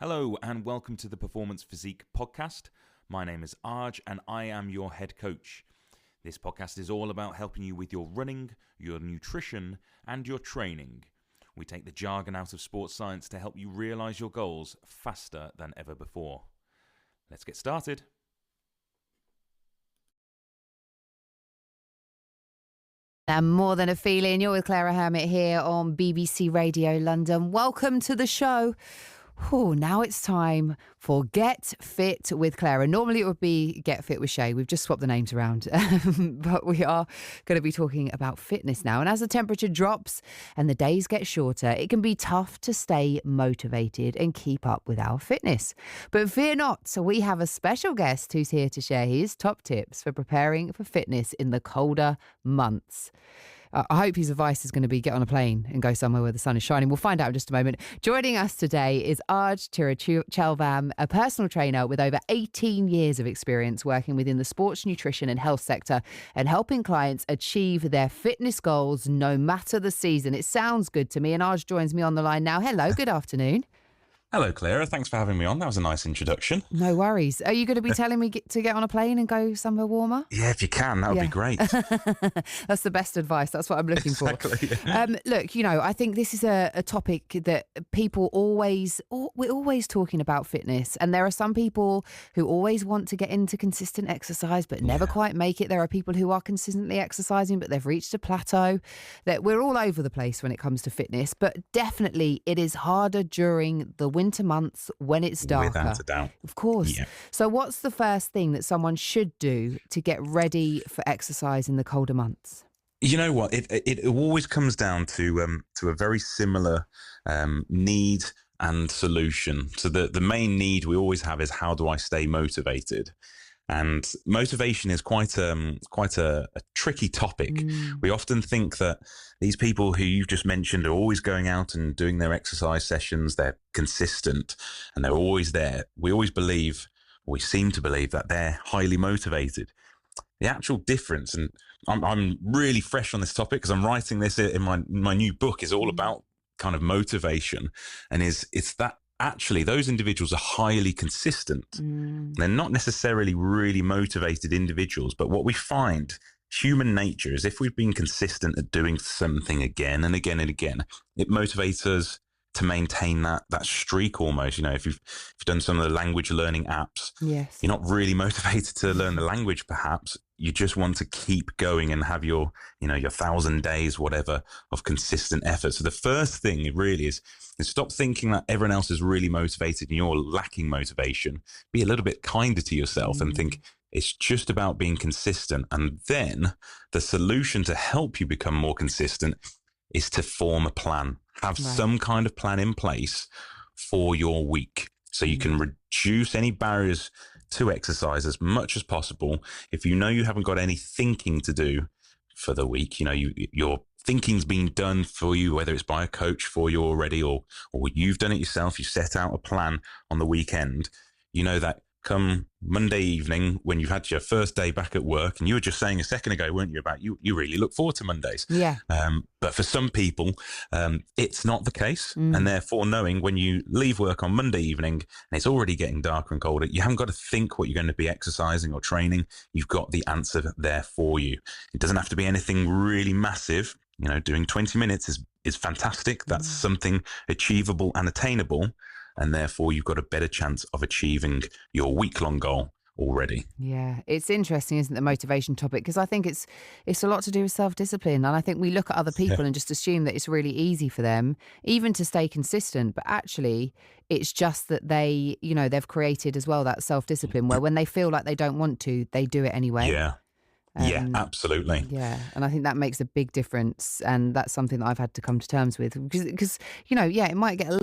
Hello and welcome to the Performance Physique Podcast. My name is Arj and I am your head coach. This podcast is all about helping you with your running, your nutrition and your training. We take the jargon out of sports science to help you realise your goals faster than ever before. Let's get started. More Than a Feeling. You're with Claira Hermet here on BBC Radio London. Welcome to the show. Now it's time for Get Fit with Claira. Normally it would be Get Fit with Shay. We've just swapped the names around. But we are going to be talking about fitness now. And as the temperature drops and the days get shorter, it can be tough to stay motivated and keep up with our fitness. But fear not. So we have a special guest who's here to share his top tips for preparing for fitness in the colder months. I hope his advice is going to be get on a plane and go somewhere where the sun is shining. We'll find out in just a moment. Joining us today is Arj Thiruchelvam, a personal trainer with over 18 years of experience working within the sports nutrition and health sector and helping clients achieve their fitness goals no matter the season. It sounds good to me. And Arj joins me on the line now. Hello, good afternoon. Hello, Claira. Thanks for having me on. That was a nice introduction. No worries. Are you going to be telling me to get on a plane and go somewhere warmer? Yeah, if you can, that would be great. That's the best advice. That's what I'm looking for. Yeah. Look, I think this is a topic that people we're always talking about fitness. And there are some people who always want to get into consistent exercise, but never quite make it. There are people who are consistently exercising, but they've reached a plateau. That we're all over the place when it comes to fitness, but definitely it is harder during the winter months when it's darker. Without a doubt. Of course. Yeah. So what's the first thing that someone should do to get ready for exercise in the colder months? You know what? It always comes down to a very similar need and solution. So the main need we always have is, how do I stay motivated? And motivation is quite a tricky topic. We often think that these people who you've just mentioned are always going out and doing their exercise sessions. They're consistent and they're always there. We seem to believe that they're highly motivated. The actual difference, and I'm really fresh on this topic because I'm writing this in my new book, is all about kind of motivation, and it's that actually those individuals are highly consistent. They're not necessarily really motivated individuals, but what we find, human nature, is if we've been consistent at doing something again and again and again, it motivates us to maintain that streak almost. If you've done some of the language learning apps, yes, you're not really motivated to learn the language perhaps. You just want to keep going and have your 1,000 days, whatever, of consistent effort. So the first thing really is stop thinking that everyone else is really motivated and you're lacking motivation. Be a little bit kinder to yourself and think it's just about being consistent. And then the solution to help you become more consistent is to form a plan. Have some kind of plan in place for your week so you can reduce any barriers to exercise as much as possible. If you know you haven't got any thinking to do for the week, your thinking's been done for you, whether it's by a coach for you already or you've done it yourself, you set out a plan on the weekend, you know that come Monday evening when you've had your first day back at work, and you were just saying a second ago, weren't you, about you really look forward to Mondays. Yeah. But for some people, it's not the case. And therefore, knowing when you leave work on Monday evening and it's already getting darker and colder, you haven't got to think what you're going to be exercising or training. You've got the answer there for you. It doesn't have to be anything really massive. Doing 20 minutes is fantastic. That's something achievable and attainable. And therefore, you've got a better chance of achieving your week-long goal already. Yeah, it's interesting, isn't it, the motivation topic? Because I think it's a lot to do with self-discipline. And I think we look at other people and just assume that it's really easy for them, even to stay consistent. But actually, it's just that they've created as well that self-discipline where when they feel like they don't want to, they do it anyway. Yeah. Yeah, absolutely. Yeah. And I think that makes a big difference. And that's something that I've had to come to terms with because it might get a little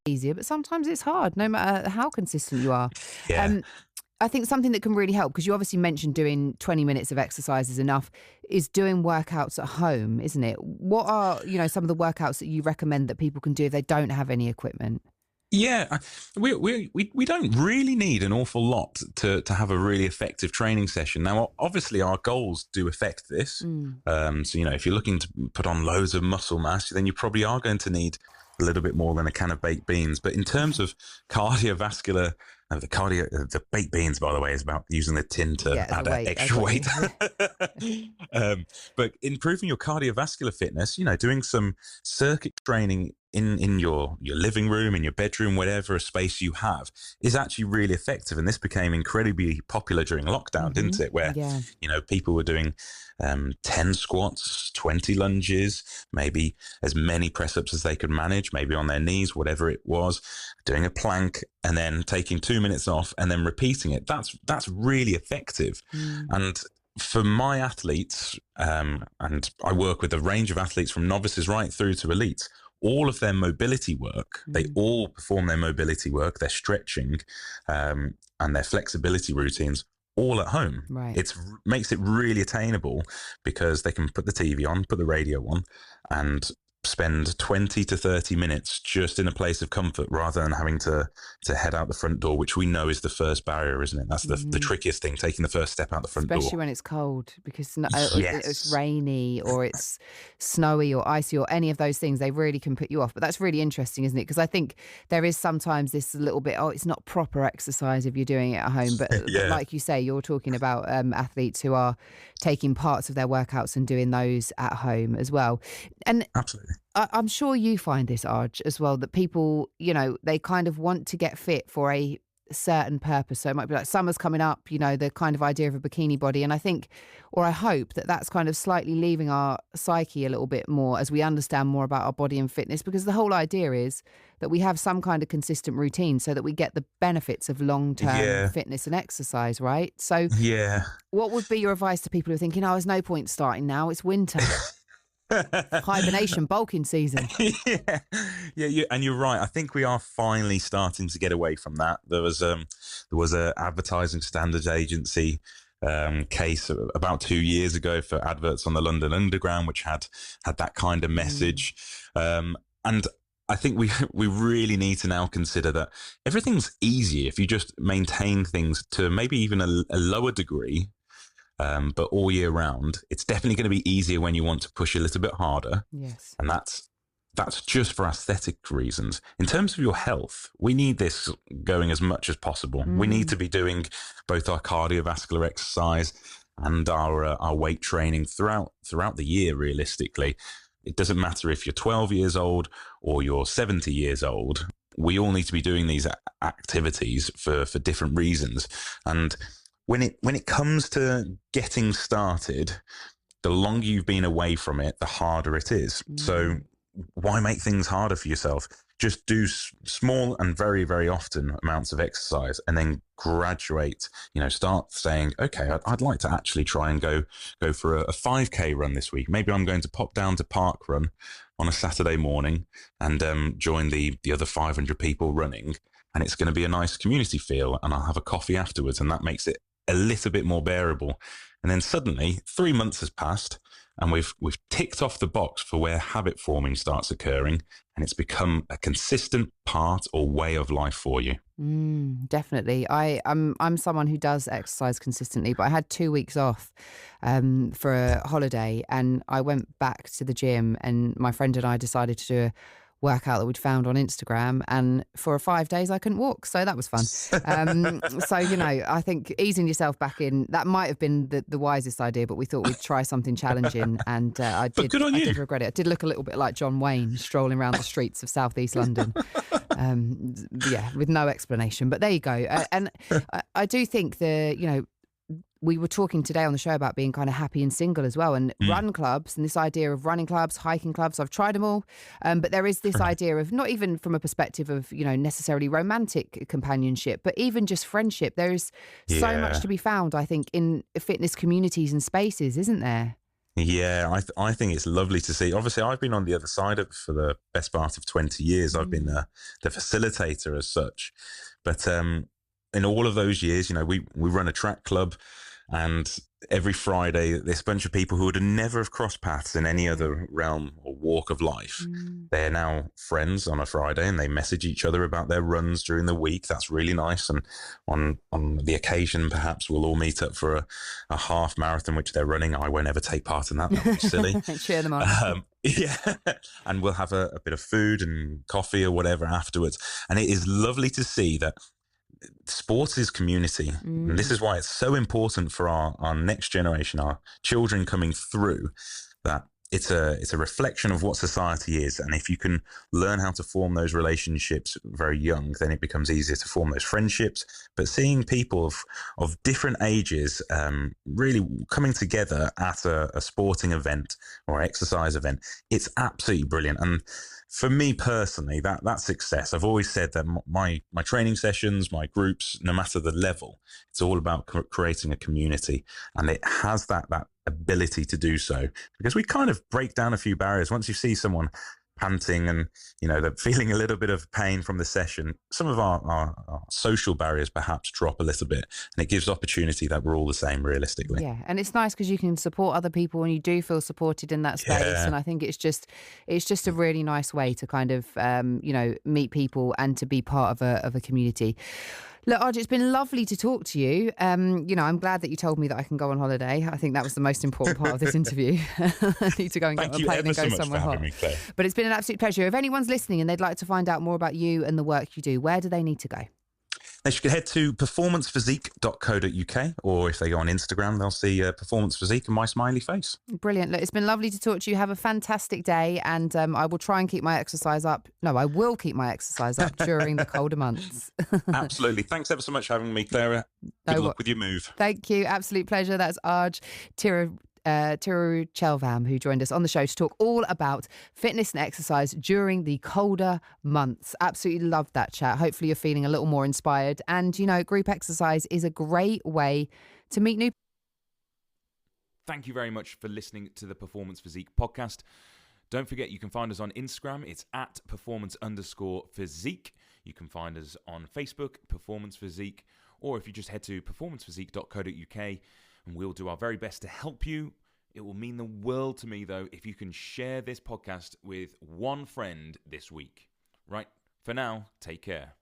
easier, but sometimes it's hard no matter how consistent you are. I think something that can really help, because you obviously mentioned doing 20 minutes of exercise is enough, is doing workouts at home, isn't it? What are some of the workouts that you recommend that people can do if they don't have any equipment? Yeah, we don't really need an awful lot to have a really effective training session. Now, obviously, our goals do affect this. So, if you're looking to put on loads of muscle mass, then you probably are going to need a little bit more than a can of baked beans. But in terms of cardiovascular, the baked beans, by the way, is about using the tin to add extra weight. But improving your cardiovascular fitness, doing some circuit training in your living room, in your bedroom, whatever space you have, is actually really effective. And this became incredibly popular during lockdown, didn't it? Where, people were doing 10 squats, 20 lunges, maybe as many press-ups as they could manage, maybe on their knees, whatever it was, doing a plank and then taking 2 minutes off and then repeating it. That's really effective. And for my athletes, and I work with a range of athletes from novices right through to elites, all of their mobility work, they all perform their mobility work, their stretching, and their flexibility routines all at home. Right. It makes it really attainable because they can put the TV on, put the radio on, and spend 20 to 30 minutes just in a place of comfort rather than having to head out the front door, which we know is the first barrier, isn't it? That's the trickiest thing, taking the first step out the front door. Especially when it's cold, because it's rainy or it's snowy or icy or any of those things, they really can put you off. But that's really interesting, isn't it? Because I think there is sometimes this little bit, it's not proper exercise if you're doing it at home. But like you say, you're talking about athletes who are taking parts of their workouts and doing those at home as well. And absolutely. I'm sure you find this, Arj, as well, that people, they kind of want to get fit for a certain purpose. So it might be like summer's coming up, the kind of idea of a bikini body. And I think, or I hope that that's kind of slightly leaving our psyche a little bit more as we understand more about our body and fitness, because the whole idea is that we have some kind of consistent routine so that we get the benefits of long-term fitness and exercise, right? So what would be your advice to people who are thinking, there's no point starting now, it's winter? Hibernation, bulking season. And you're right. I think we are finally starting to get away from that. There was a advertising standards agency case about 2 years ago for adverts on the London Underground, which had that kind of message. And I think we really need to now consider that everything's easy if you just maintain things to maybe even a lower degree. But all year round, it's definitely going to be easier when you want to push a little bit harder. Yes. And that's just for aesthetic reasons. In terms of your health, we need this going as much as possible. We need to be doing both our cardiovascular exercise and our weight training throughout the year, realistically. It doesn't matter if you're 12 years old or you're 70 years old. We all need to be doing these activities for different reasons. And when it comes to getting started, the longer you've been away from it, the harder it is. So why make things harder for yourself? Just do small and very, very often amounts of exercise and then graduate, start saying, okay, I'd like to actually try and go for a 5K run this week. Maybe I'm going to pop down to Park Run on a Saturday morning and join the other 500 people running. And it's going to be a nice community feel, and I'll have a coffee afterwards. And that makes it a little bit more bearable. And then suddenly 3 months has passed and we've ticked off the box for where habit forming starts occurring, and it's become a consistent part or way of life for you. Definitely. I'm someone who does exercise consistently, but I had 2 weeks off for a holiday, and I went back to the gym, and my friend and I decided to do a workout that we'd found on Instagram, and for 5 days I couldn't walk, so that was fun. So I think easing yourself back in, that might have been the wisest idea, but we thought we'd try something challenging, and I did regret it. I did look a little bit like John Wayne strolling around the streets of southeast London, with no explanation, but there you go. And I do think we were talking today on the show about being kind of happy and single as well, and run clubs, and this idea of running clubs, hiking clubs. I've tried them all, but there is this idea of, not even from a perspective of necessarily romantic companionship, but even just friendship. There's so much to be found, I think, in fitness communities and spaces, isn't there? Yeah, I think it's lovely to see. Obviously, I've been on the other side of it for the best part of 20 years. I've been the facilitator as such, but in all of those years, we run a track club. And every Friday, this bunch of people who would never have crossed paths in any other realm or walk of life, they're now friends on a Friday, and they message each other about their runs during the week. That's really nice. And on the occasion, perhaps we'll all meet up for a half marathon, which they're running. I won't ever take part in that. That would be silly. Cheer them on. Yeah, and we'll have a bit of food and coffee or whatever afterwards. And it is lovely to see that sports is community. And this is why it's so important for our next generation, our children coming through, that it's a reflection of what society is. And if you can learn how to form those relationships very young, then it becomes easier to form those friendships. But seeing people of different ages really coming together at a sporting event or exercise event, it's absolutely brilliant. And for me personally, that success, I've always said that my training sessions, my groups, no matter the level, it's all about creating a community, and it has that ability to do so, because we kind of break down a few barriers. Once you see someone panting and they're feeling a little bit of pain from the session, some of our social barriers perhaps drop a little bit, and it gives opportunity that we're all the same realistically. Yeah, and it's nice because you can support other people and you do feel supported in that space. Yeah. And I think it's just a really nice way to kind of meet people and to be part of a community. Look, Arj, it's been lovely to talk to you. I'm glad that you told me that I can go on holiday. I think that was the most important part of this interview. I need to go and get on a plane and go somewhere hot. But it's been an absolute pleasure. If anyone's listening and they'd like to find out more about you and the work you do, where do they need to go? They should head to performancephysique.co.uk, or if they go on Instagram, they'll see Performance Physique and my smiley face. Brilliant. Look, it's been lovely to talk to you. Have a fantastic day, and I will try and keep my exercise up. No, I will keep my exercise up during the colder months. Absolutely. Thanks ever so much for having me, Claira. Good luck with your move. Thank you. Absolute pleasure. That's Arj Thiruchelvam, who joined us on the show to talk all about fitness and exercise during the colder months. Absolutely loved that chat. Hopefully you're feeling a little more inspired. And, group exercise is a great way to meet new people. Thank you very much for listening to the Performance Physique Podcast. Don't forget, you can find us on Instagram. It's at performance_physique. You can find us on Facebook, Performance Physique, or if you just head to performancephysique.co.uk, and we'll do our very best to help you. It will mean the world to me, though, if you can share this podcast with one friend this week. Right, for now, take care.